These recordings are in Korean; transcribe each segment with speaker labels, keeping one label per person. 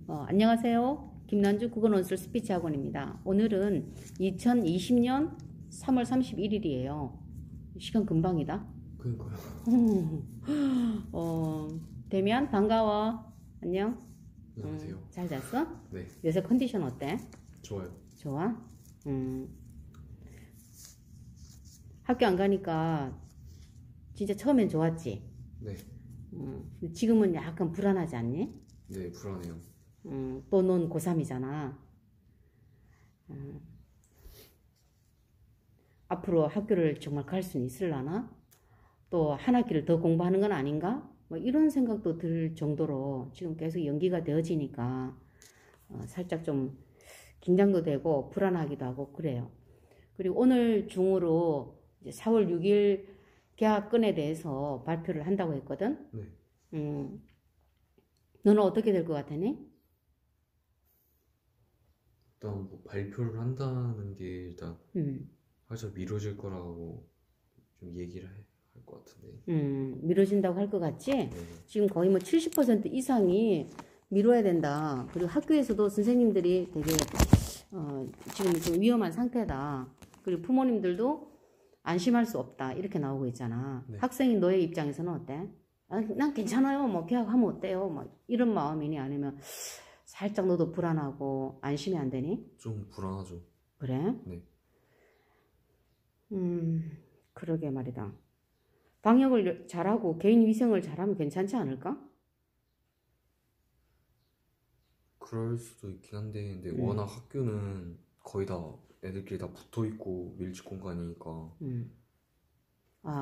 Speaker 1: 안녕하세요. 김난주 국어논술 스피치 학원입니다. 오늘은 2020년 3월 31일이에요. 시간 금방이다.
Speaker 2: 그니까요.
Speaker 1: 대면 반가워. 안녕.
Speaker 2: 안녕하세요.
Speaker 1: 잘 잤어?
Speaker 2: 네.
Speaker 1: 요새 컨디션 어때?
Speaker 2: 좋아요.
Speaker 1: 좋아? 학교 안 가니까 진짜 처음엔 좋았지?
Speaker 2: 네.
Speaker 1: 지금은 약간 불안하지 않니?
Speaker 2: 네, 불안해요.
Speaker 1: 또 넌 고3이잖아. 앞으로 학교를 정말 갈 수는 있을라나? 또 한 학기를 더 공부하는 건 아닌가? 뭐 이런 생각도 들 정도로 지금 계속 연기가 되어지니까 살짝 좀 긴장도 되고 불안하기도 하고 그래요. 그리고 오늘 중으로 이제 4월 6일 개학건에 대해서 발표를 한다고 했거든?
Speaker 2: 네.
Speaker 1: 너는 어떻게 될 것 같으니?
Speaker 2: 일단 뭐 발표를 한다는 게 일단 살짝 미뤄질 거라고 좀 얘기를 할 것 같은데.
Speaker 1: 미뤄진다고 할 것 같지?
Speaker 2: 네.
Speaker 1: 지금 거의 뭐 70% 이상이 미뤄야 된다. 그리고 학교에서도 선생님들이 되게 지금 좀 위험한 상태다. 그리고 부모님들도 안심할 수 없다. 이렇게 나오고 있잖아.
Speaker 2: 네.
Speaker 1: 학생인 너의 입장에서는 어때? 난 괜찮아요. 뭐 개학하면 어때요? 뭐 이런 마음이니 아니면 살짝 너도 불안하고 안심이 안 되니?
Speaker 2: 좀 불안하죠.
Speaker 1: 그래?
Speaker 2: 네.
Speaker 1: 그러게 말이다. 방역을 잘하고 개인 위생을 잘하면 괜찮지 않을까?
Speaker 2: 그럴 수도 있긴 한데, 근데 워낙 학교는 거의 다 애들끼리 다 붙어 있고 밀집 공간이니까.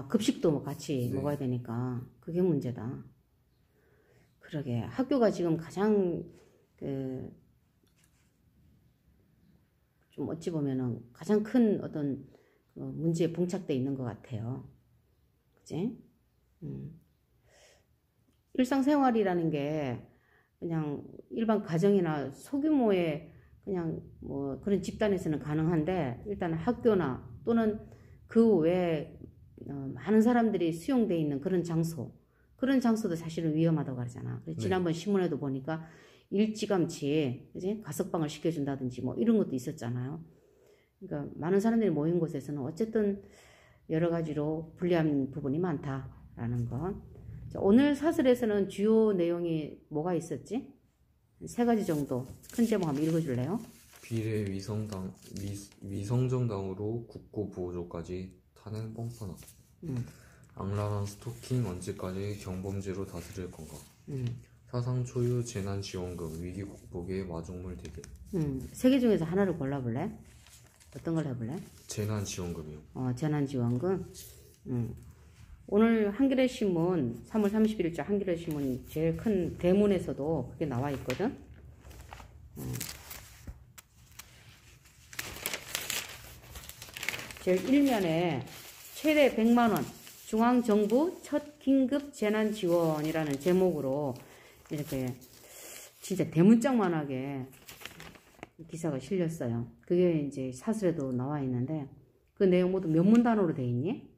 Speaker 1: 급식도 뭐 같이
Speaker 2: 네.
Speaker 1: 먹어야 되니까 그게 문제다. 그러게 학교가 지금 가장 좀 어찌 보면은 가장 큰 어떤 문제에 봉착돼 있는 것 같아요. 그치? 일상생활이라는 게 그냥 일반 가정이나 소규모의 그냥 뭐 그런 집단에서는 가능한데 일단 학교나 또는 그 외에 많은 사람들이 수용돼 있는 그런 장소도 사실은 위험하다고 그러잖아.
Speaker 2: 네.
Speaker 1: 지난번 신문에도 보니까 일찌감치 그지? 가석방을 시켜준다든지 뭐 이런 것도 있었잖아요. 그러니까 많은 사람들이 모인 곳에서는 어쨌든 여러 가지로 불리한 부분이 많다라는 것. 자, 오늘 사설에서는 주요 내용이 뭐가 있었지? 3가지 정도 큰 제목 한번 읽어줄래요?
Speaker 2: 비례 위성정당으로 국고보호조까지 탄핵 뻔뻔함. 악랄한 스토킹 언제까지 경범죄로 다스릴 건가. 사상 초유 재난지원금 위기 극복의 마중물 대결.
Speaker 1: 3개 중에서 하나를 골라볼래? 어떤 걸 해볼래?
Speaker 2: 재난지원금이요.
Speaker 1: 재난지원금. 오늘 한겨레 신문 3월 31일자 한겨레 신문 제일 큰 대문에서도 그게 나와 있거든. 제일 1면에 최대 100만 원 중앙정부 첫 긴급 재난지원이라는 제목으로 이렇게 진짜 대문짝만하게 기사가 실렸어요. 그게 이제 사설에도 나와 있는데 그 내용 모두 몇 문단어로 돼 있니?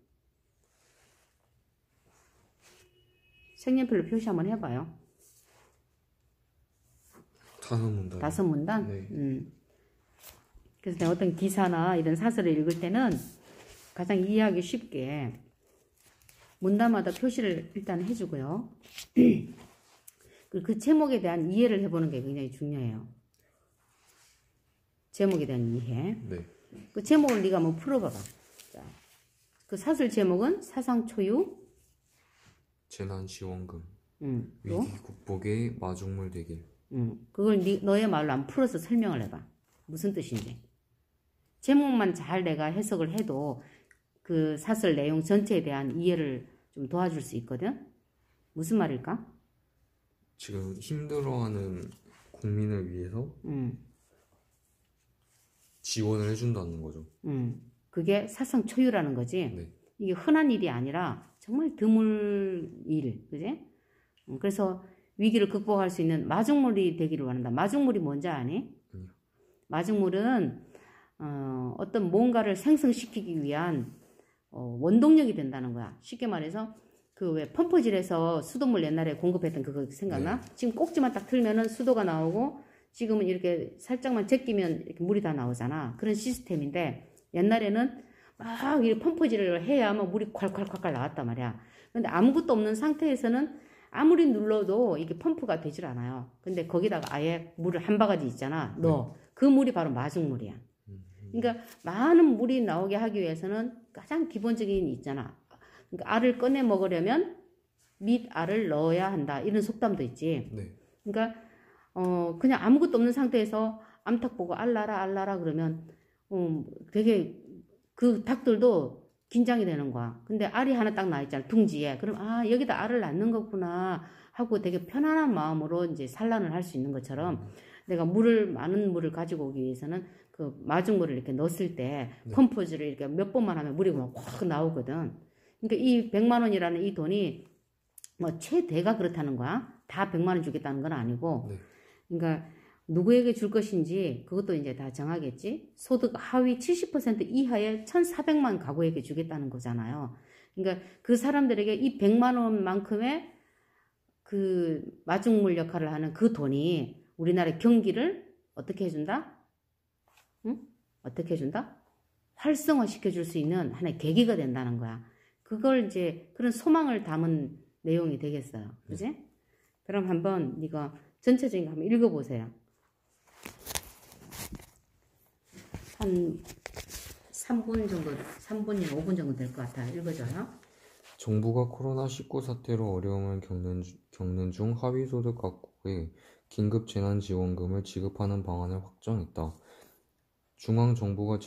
Speaker 1: 색연필로 표시 한번 해봐요.
Speaker 2: 5문단.
Speaker 1: 5문단?
Speaker 2: 네.
Speaker 1: 그래서 내가 어떤 기사나 이런 사설을 읽을 때는 가장 이해하기 쉽게 문단마다 표시를 일단 해주고요. 그리고 그 제목에 대한 이해를 해보는 게 굉장히 중요해요. 제목에 대한 이해.
Speaker 2: 네.
Speaker 1: 그 제목을 네가 한번 풀어봐봐. 자, 그 사설 제목은 사상 초유
Speaker 2: 재난지원금
Speaker 1: 또?
Speaker 2: 위기 극복의 마중물 대결.
Speaker 1: 그걸 너의 말로 안 풀어서 설명을 해봐. 무슨 뜻인지. 제목만 잘 내가 해석을 해도 그 사설 내용 전체에 대한 이해를 좀 도와줄 수 있거든. 무슨 말일까?
Speaker 2: 지금 힘들어하는 국민을 위해서 지원을 해준다는 거죠.
Speaker 1: 그게 사상 초유라는 거지.
Speaker 2: 네.
Speaker 1: 이게 흔한 일이 아니라 정말 드물 일, 그지? 그래서 위기를 극복할 수 있는 마중물이 되기를 원한다. 마중물이 뭔지 아니?
Speaker 2: 아니요.
Speaker 1: 마중물은 어떤 뭔가를 생성시키기 위한 원동력이 된다는 거야. 쉽게 말해서 그 왜 펌프질해서 수돗물 옛날에 공급했던 그거 생각나?
Speaker 2: 네.
Speaker 1: 지금 꼭지만 딱 틀면은 수도가 나오고 지금은 이렇게 살짝만 제끼면 이렇게 물이 다 나오잖아. 그런 시스템인데 옛날에는 막 이렇게 펌프질을 해야만 물이 콸콸콸콸 나왔단 말이야. 근데 아무것도 없는 상태에서는 아무리 눌러도 이게 펌프가 되질 않아요. 근데 거기다가 아예 물을 한 바가지 있잖아. 넣어. 그 물이 바로 마중물이야. 그러니까 많은 물이 나오게 하기 위해서는 가장 기본적인 있잖아. 그러니까 알을 꺼내 먹으려면 밑알을 넣어야 한다. 이런 속담도 있지.
Speaker 2: 네.
Speaker 1: 그러니까 그냥 아무것도 없는 상태에서 암탉 보고 알라라 그러면 되게 그 닭들도 긴장이 되는 거야. 근데 알이 하나 딱 나 있잖아. 둥지에. 그럼 여기다 알을 낳는 거구나 하고 되게 편안한 마음으로 이제 산란을 할 수 있는 것처럼 내가 많은 물을 가지고 오기 위해서는 그 마중물을 이렇게 넣었을 때 펌프질을 이렇게 몇 번만 하면 물이 확 나오거든. 그러니까 이 100만 원이라는 이 돈이 뭐 최대가 그렇다는 거야. 다 100만 원 주겠다는 건 아니고.
Speaker 2: 네.
Speaker 1: 그러니까 누구에게 줄 것인지 그것도 이제 다 정하겠지. 소득 하위 70% 이하의 1,400만 가구에게 주겠다는 거잖아요. 그러니까 그 사람들에게 이 100만 원만큼의 그 마중물 역할을 하는 그 돈이 우리나라 경기를 어떻게 해준다? 응? 어떻게 해준다? 활성화 시켜줄 수 있는 하나의 계기가 된다는 거야. 그걸 이제 그런 소망을 담은 내용이 되겠어요. 그지? 그럼 한번 이거 전체적인 거 한번 읽어보세요. 한 3분 정도, 3분이나 5분 정도 될 것 같아요. 읽어줘요.
Speaker 2: 정부가 코로나19 사태로 어려움을 겪는 중 하위소득 각국에 긴급 재난지원금을 지급하는 방안을 확정했다. 중앙정부가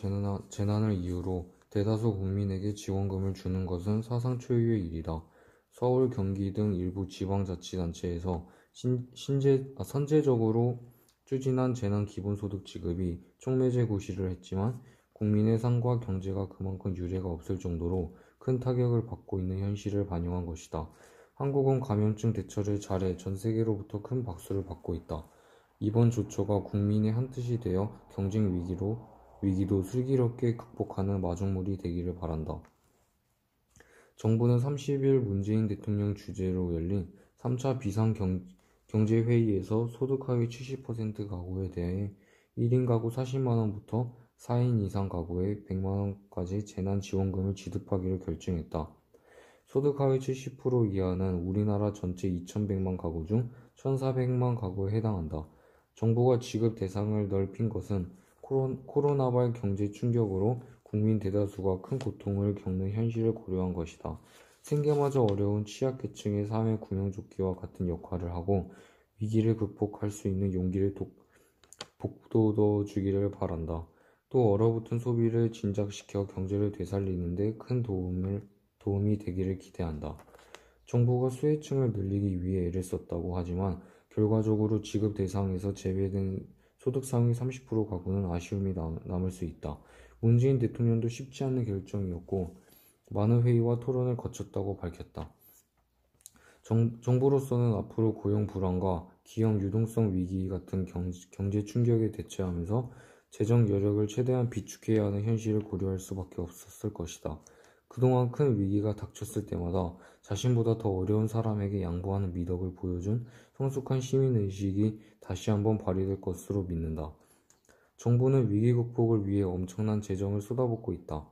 Speaker 2: 재난을 이유로 대다수 국민에게 지원금을 주는 것은 사상 초유의 일이다. 서울, 경기 등 일부 지방자치단체에서 선제적으로 추진한 재난기본소득 지급이 촉매제 고시를 했지만 국민의 삶과 경제가 그만큼 유례가 없을 정도로 큰 타격을 받고 있는 현실을 반영한 것이다. 한국은 감염증 대처를 잘해 전 세계로부터 큰 박수를 받고 있다. 이번 조처가 국민의 한뜻이 되어 경쟁 위기도 슬기롭게 극복하는 마중물이 되기를 바란다. 정부는 30일 문재인 대통령 주재로 열린 3차 비상경제회의에서 소득 하위 70% 가구에 대해 1인 가구 40만원부터 4인 이상 가구에 100만원까지 재난지원금을 지급하기로 결정했다. 소득 하위 70% 이하는 우리나라 전체 2100만 가구 중 1400만 가구에 해당한다. 정부가 지급 대상을 넓힌 것은 코로나발 경제 충격으로 국민 대다수가 큰 고통을 겪는 현실을 고려한 것이다. 생계마저 어려운 취약계층의 삶의 구명조끼와 같은 역할을 하고 위기를 극복할 수 있는 용기를 북돋워주기를 바란다. 또 얼어붙은 소비를 진작시켜 경제를 되살리는 데 큰 도움이 되기를 기대한다. 정부가 수혜층을 늘리기 위해 애를 썼다고 하지만 결과적으로 지급 대상에서 제외된 소득 상위 30% 가구는 아쉬움이 남을 수 있다. 문재인 대통령도 쉽지 않은 결정이었고 많은 회의와 토론을 거쳤다고 밝혔다. 정부로서는 앞으로 고용 불안과 기업 유동성 위기 같은 경제 충격에 대처하면서 재정 여력을 최대한 비축해야 하는 현실을 고려할 수밖에 없었을 것이다. 그동안 큰 위기가 닥쳤을 때마다 자신보다 더 어려운 사람에게 양보하는 미덕을 보여준 성숙한 시민의식이 다시 한번 발휘될 것으로 믿는다. 정부는 위기 극복을 위해 엄청난 재정을 쏟아붓고 있다.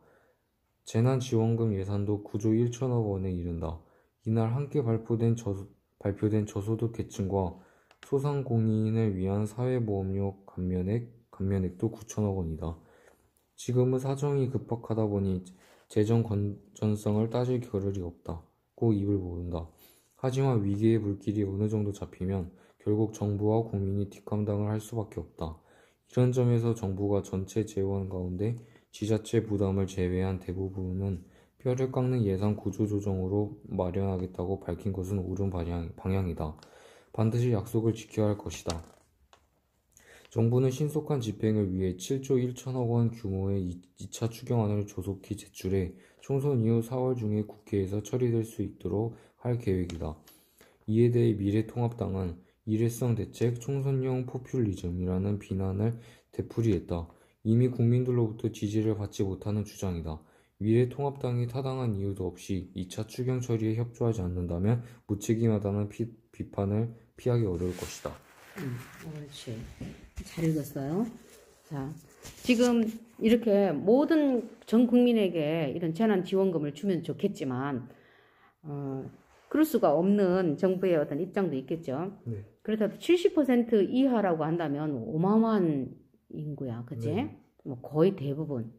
Speaker 2: 재난지원금 예산도 9조 1천억 원에 이른다. 이날 함께 발표된 저소득 계층과 소상공인을 위한 사회보험료 감면액도 9천억 원이다. 지금은 사정이 급박하다 보니 재정 건전성을 따질 겨를이 없다고 입을 모은다. 하지만 위기의 물길이 어느 정도 잡히면 결국 정부와 국민이 뒷감당을 할 수밖에 없다. 이런 점에서 정부가 전체 재원 가운데 지자체 부담을 제외한 대부분은 뼈를 깎는 예산 구조 조정으로 마련하겠다고 밝힌 것은 옳은 방향이다. 반드시 약속을 지켜야 할 것이다. 정부는 신속한 집행을 위해 7조 1천억 원 규모의 2차 추경안을 조속히 제출해 총선 이후 4월 중에 국회에서 처리될 수 있도록 할 계획이다. 이에 대해 미래통합당은 일회성 대책, 총선용 포퓰리즘이라는 비난을 되풀이했다. 이미 국민들로부터 지지를 받지 못하는 주장이다. 미래통합당이 타당한 이유도 없이 2차 추경 처리에 협조하지 않는다면 무책임하다는 비판을 피하기 어려울 것이다.
Speaker 1: 그렇지. 잘 읽었어요. 자, 지금 이렇게 모든 전 국민에게 이런 재난지원금을 주면 좋겠지만, 그럴 수가 없는 정부의 어떤 입장도 있겠죠.
Speaker 2: 네.
Speaker 1: 그렇다고 70% 이하라고 한다면 어마어마한 인구야, 그치?
Speaker 2: 네.
Speaker 1: 뭐 거의 대부분.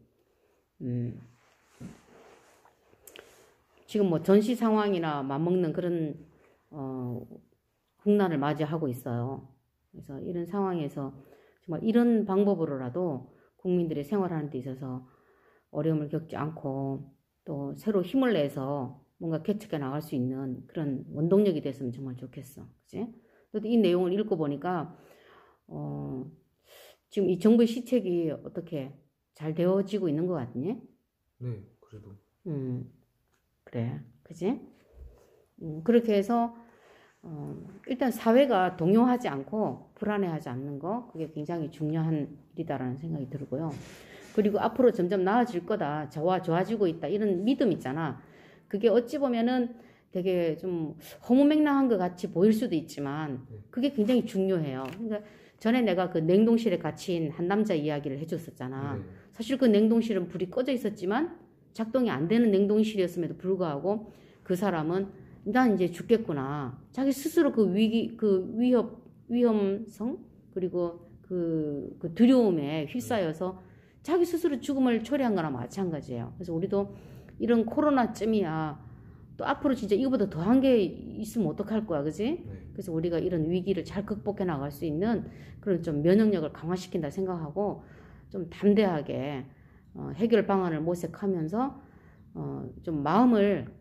Speaker 1: 지금 뭐 전시 상황이나 맞먹는 그런 국난을 맞이하고 있어요. 그래서 이런 상황에서 정말 이런 방법으로라도 국민들의 생활하는 데 있어서 어려움을 겪지 않고 또 새로 힘을 내서 뭔가 개척해 나갈 수 있는 그런 원동력이 됐으면 정말 좋겠어. 그치? 또 이 내용을 읽고 보니까 지금 이 정부의 시책이 어떻게 잘 되어지고 있는 것 같니?
Speaker 2: 네, 그래도.
Speaker 1: 그래, 그지? 그렇게 해서 일단 사회가 동요하지 않고 불안해하지 않는 거, 그게 굉장히 중요한 일이다라는 생각이 들고요. 그리고 앞으로 점점 나아질 거다, 좋아지고 있다, 이런 믿음 있잖아. 그게 어찌 보면은 되게 좀 허무맹랑한 것 같이 보일 수도 있지만 그게 굉장히 중요해요. 그러니까 전에 내가 그 냉동실에 갇힌 한 남자 이야기를 해줬었잖아. 사실 그 냉동실은 불이 꺼져 있었지만 작동이 안 되는 냉동실이었음에도 불구하고 그 사람은 난 이제 죽겠구나. 자기 스스로 그 위험성 그리고 그 두려움에 휩싸여서 자기 스스로 죽음을 초래한 거나 마찬가지예요. 그래서 우리도 이런 코로나쯤이야. 또 앞으로 진짜 이거보다 더한 게 있으면 어떡할 거야, 그지? 그래서 우리가 이런 위기를 잘 극복해 나갈 수 있는 그런 좀 면역력을 강화시킨다 생각하고 좀 담대하게 해결 방안을 모색하면서 좀 마음을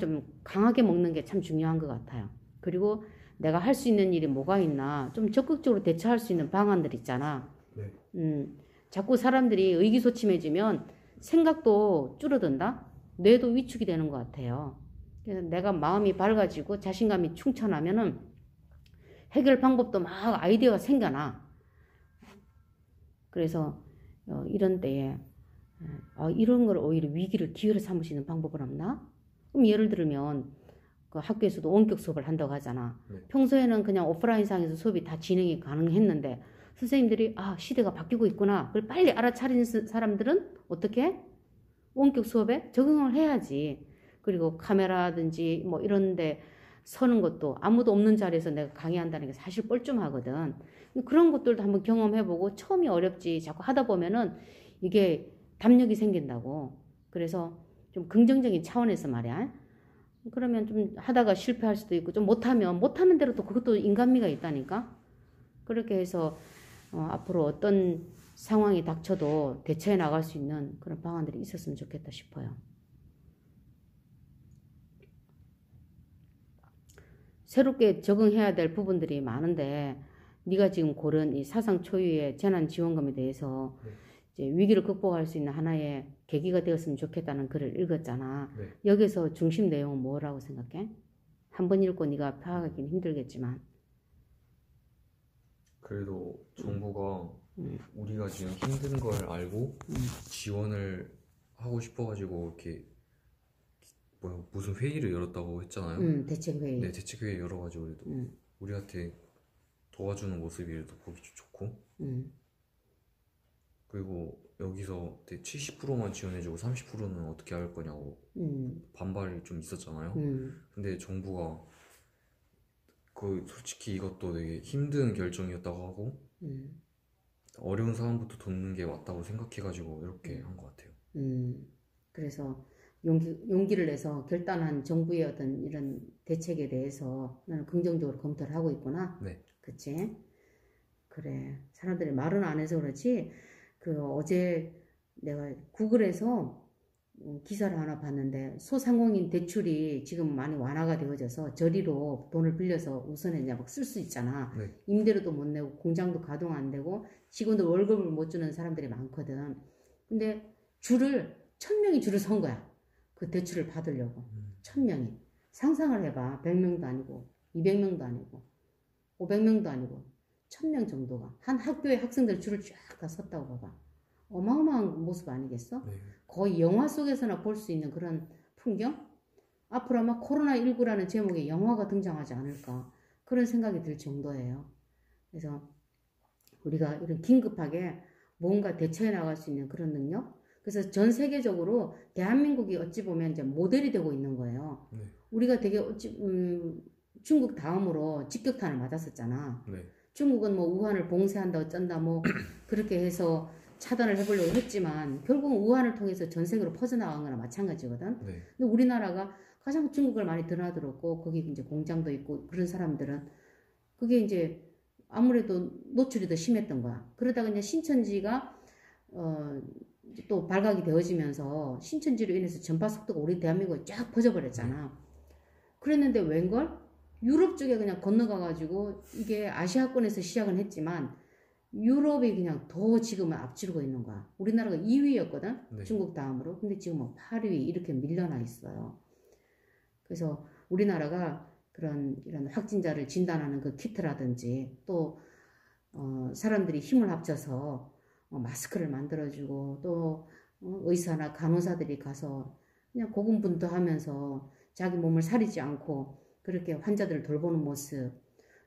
Speaker 1: 좀 강하게 먹는 게 참 중요한 것 같아요. 그리고 내가 할 수 있는 일이 뭐가 있나 좀 적극적으로 대처할 수 있는 방안들 있잖아. 자꾸 사람들이 의기소침해지면 생각도 줄어든다? 뇌도 위축이 되는 것 같아요. 그래서 내가 마음이 밝아지고 자신감이 충천하면은 해결 방법도 막 아이디어가 생겨나. 그래서 이런 때에 이런 걸 오히려 위기를 기회로 삼을 수 있는 방법은 없나? 그럼 예를 들면 그 학교에서도 원격 수업을 한다고 하잖아. 평소에는 그냥 오프라인상에서 수업이 다 진행이 가능했는데 선생님들이 시대가 바뀌고 있구나. 그걸 빨리 알아차리는 사람들은 어떻게? 원격 수업에 적응을 해야지. 그리고 카메라든지 뭐 이런데 서는 것도 아무도 없는 자리에서 내가 강의한다는 게 사실 뻘쭘하거든. 그런 것들도 한번 경험해보고 처음이 어렵지. 자꾸 하다 보면은 이게 담력이 생긴다고. 그래서 좀 긍정적인 차원에서 말이야. 그러면 좀 하다가 실패할 수도 있고 좀 못하는 대로 또 그것도 인간미가 있다니까. 그렇게 해서 앞으로 어떤 상황이 닥쳐도 대처해 나갈 수 있는 그런 방안들이 있었으면 좋겠다 싶어요. 새롭게 적응해야 될 부분들이 많은데 네가 지금 고른 이 사상 초유의 재난지원금에 대해서 이제 위기를 극복할 수 있는 하나의 계기가 되었으면 좋겠다는 글을 읽었잖아. 여기서 중심 내용은 뭐라고 생각해? 한 번 읽고 네가 파악하기는 힘들겠지만.
Speaker 2: 그래도 정부가 우리가 지금 힘든 걸 알고 지원을 하고 싶어가지고 이렇게 무슨 회의를 열었다고 했잖아요.
Speaker 1: 대책회의.
Speaker 2: 네, 대책회의 열어가지고 그래도 우리한테 도와주는 모습이 더 보기 좋고 그리고 여기서 70%만 지원해주고 30%는 어떻게 할 거냐고 반발이 좀 있었잖아요. 근데 정부가 솔직히 이것도 되게 힘든 결정이었다고 하고 어려운 사람부터 돕는 게 맞다고 생각해가지고 이렇게 한 것 같아요.
Speaker 1: 그래서 용기를 내서 결단한 정부의 어떤 이런 대책에 대해서 나는 긍정적으로 검토를 하고 있구나.
Speaker 2: 네.
Speaker 1: 그치? 그래. 사람들이 말은 안 해서 그렇지. 어제 내가 구글에서 기사를 하나 봤는데 소상공인 대출이 지금 많이 완화가 되어져서 저리로 돈을 빌려서 우선에 막 쓸 수 있잖아. 임대료도 못 내고 공장도 가동 안 되고 직원들 월급을 못 주는 사람들이 많거든. 근데 1000명이 줄을 선 거야. 그 대출을 받으려고. 1000명이. 상상을 해봐. 100명도 아니고 200명도 아니고 500명도 아니고 1000명 정도가 한 학교의 학생들 줄을 쫙 다 섰다고 봐봐. 어마어마한 모습 아니겠어? 거의 영화 속에서나 볼 수 있는 그런 풍경? 앞으로 아마 코로나19라는 제목의 영화가 등장하지 않을까 그런 생각이 들 정도예요. 그래서 우리가 이런 긴급하게 뭔가 대처해 나갈 수 있는 그런 능력? 그래서 전 세계적으로 대한민국이 어찌 보면 이제 모델이 되고 있는 거예요.
Speaker 2: 네.
Speaker 1: 우리가 되게 중국 다음으로 직격탄을 맞았었잖아.
Speaker 2: 네.
Speaker 1: 중국은 뭐 우한을 봉쇄한다 어쩐다 뭐 그렇게 해서 차단을 해보려고 했지만 결국은 우한을 통해서 전 세계로 퍼져나간 거나 마찬가지거든.
Speaker 2: 네.
Speaker 1: 근데 우리나라가 가장 중국을 많이 드나들었고 거기 이제 공장도 있고 그런 사람들은 그게 이제 아무래도 노출이 더 심했던 거야. 그러다가 이제 신천지가 또 발각이 되어지면서 신천지로 인해서 전파 속도가 우리 대한민국에 쫙 퍼져버렸잖아. 그랬는데 웬걸? 유럽 쪽에 그냥 건너가가지고 이게 아시아권에서 시작은 했지만 유럽이 그냥 더 지금은 앞지르고 있는 거야. 우리나라가 2위였거든?
Speaker 2: 네.
Speaker 1: 중국 다음으로. 근데 지금 뭐 8위 이렇게 밀려나 있어요. 그래서 우리나라가 이런 확진자를 진단하는 그 키트라든지 또 사람들이 힘을 합쳐서 마스크를 만들어주고 또 의사나 간호사들이 가서 그냥 고군분투하면서 자기 몸을 사리지 않고 그렇게 환자들을 돌보는 모습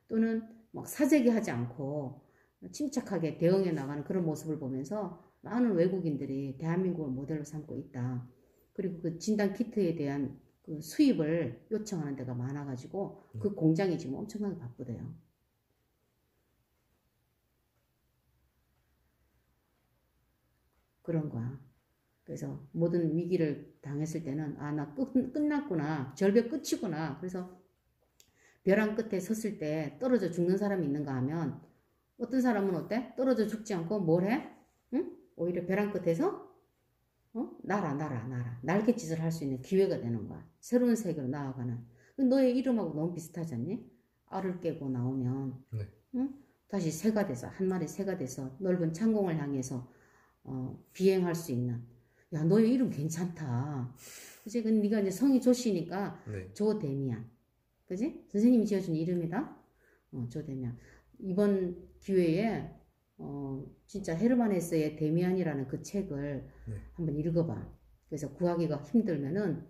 Speaker 1: 또는 막 사재기 하지 않고 침착하게 대응해 나가는 그런 모습을 보면서 많은 외국인들이 대한민국을 모델로 삼고 있다. 그리고 그 진단 키트에 대한 그 수입을 요청하는 데가 많아가지고 그 공장이 지금 엄청나게 바쁘대요. 그런 거야. 그래서 모든 위기를 당했을 때는 나 끝났구나. 절벽 끝이구나. 그래서 벼랑 끝에 섰을 때 떨어져 죽는 사람이 있는가 하면 어떤 사람은 어때? 떨어져 죽지 않고 뭘 해? 응? 오히려 벼랑 끝에서 날아. 날갯짓을 할 수 있는 기회가 되는 거야. 새로운 세계로 나아가는. 너의 이름하고 너무 비슷하지 않니? 알을 깨고 나오면
Speaker 2: 네.
Speaker 1: 응? 다시 새가 돼서 한 마리 새가 돼서 넓은 창공을 향해서 비행할 수 있는. 야, 너의 이름 괜찮다. 그치? 네가 이제 성이 조씨니까
Speaker 2: 네.
Speaker 1: 조데미안. 그지? 선생님이 지어준 이름이다. 조데미안. 이번 기회에 진짜 헤르만 헤세의 데미안이라는 그 책을
Speaker 2: 네.
Speaker 1: 한번 읽어봐. 그래서 구하기가 힘들면은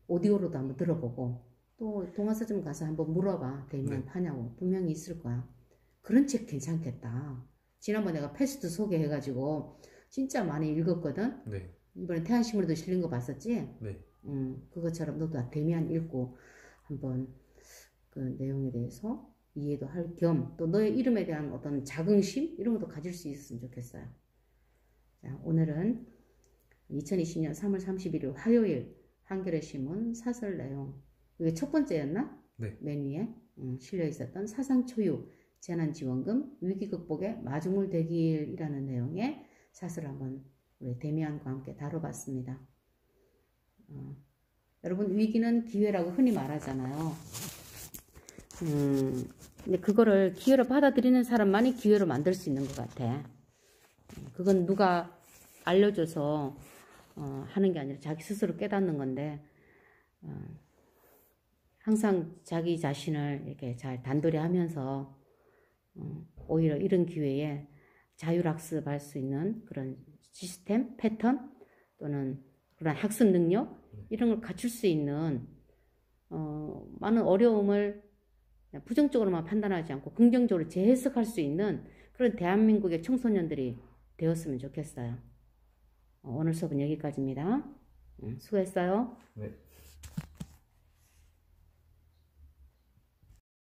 Speaker 1: 오디오로도 한번 들어보고 또 동화서점 가서 한번 물어봐. 데미안 파냐고. 분명히 있을 거야. 그런 책 괜찮겠다. 지난번 내가 패스트 소개해가지고 진짜 많이 읽었거든.
Speaker 2: 네.
Speaker 1: 이번에 태양신문에도 실린 거 봤었지?
Speaker 2: 네.
Speaker 1: 그것처럼 너도 데미안 읽고 한번 그 내용에 대해서 이해도 할 겸 또 너의 이름에 대한 어떤 자긍심 이런 것도 가질 수 있었으면 좋겠어요. 자, 오늘은 2020년 3월 31일 화요일 한겨레 신문 사설 내용 이게 첫 번째였나?
Speaker 2: 네.
Speaker 1: 맨 위에 실려 있었던 사상초유 재난지원금 위기 극복의 마중물 대길이라는 내용의 사설을 한번 우리 데미안과 함께 다뤄봤습니다. 여러분 위기는 기회라고 흔히 말하잖아요. 근데 그거를 기회로 받아들이는 사람만이 기회로 만들 수 있는 것 같아. 그건 누가 알려줘서 하는 게 아니라 자기 스스로 깨닫는 건데 항상 자기 자신을 이렇게 잘 단도리 하면서 오히려 이런 기회에 자율학습할 수 있는 그런 시스템, 패턴 또는 그런 학습 능력 이런 걸 갖출 수 있는 많은 어려움을 부정적으로만 판단하지 않고 긍정적으로 재해석할 수 있는 그런 대한민국의 청소년들이 되었으면 좋겠어요. 오늘 수업은 여기까지입니다. 수고했어요.
Speaker 2: 네.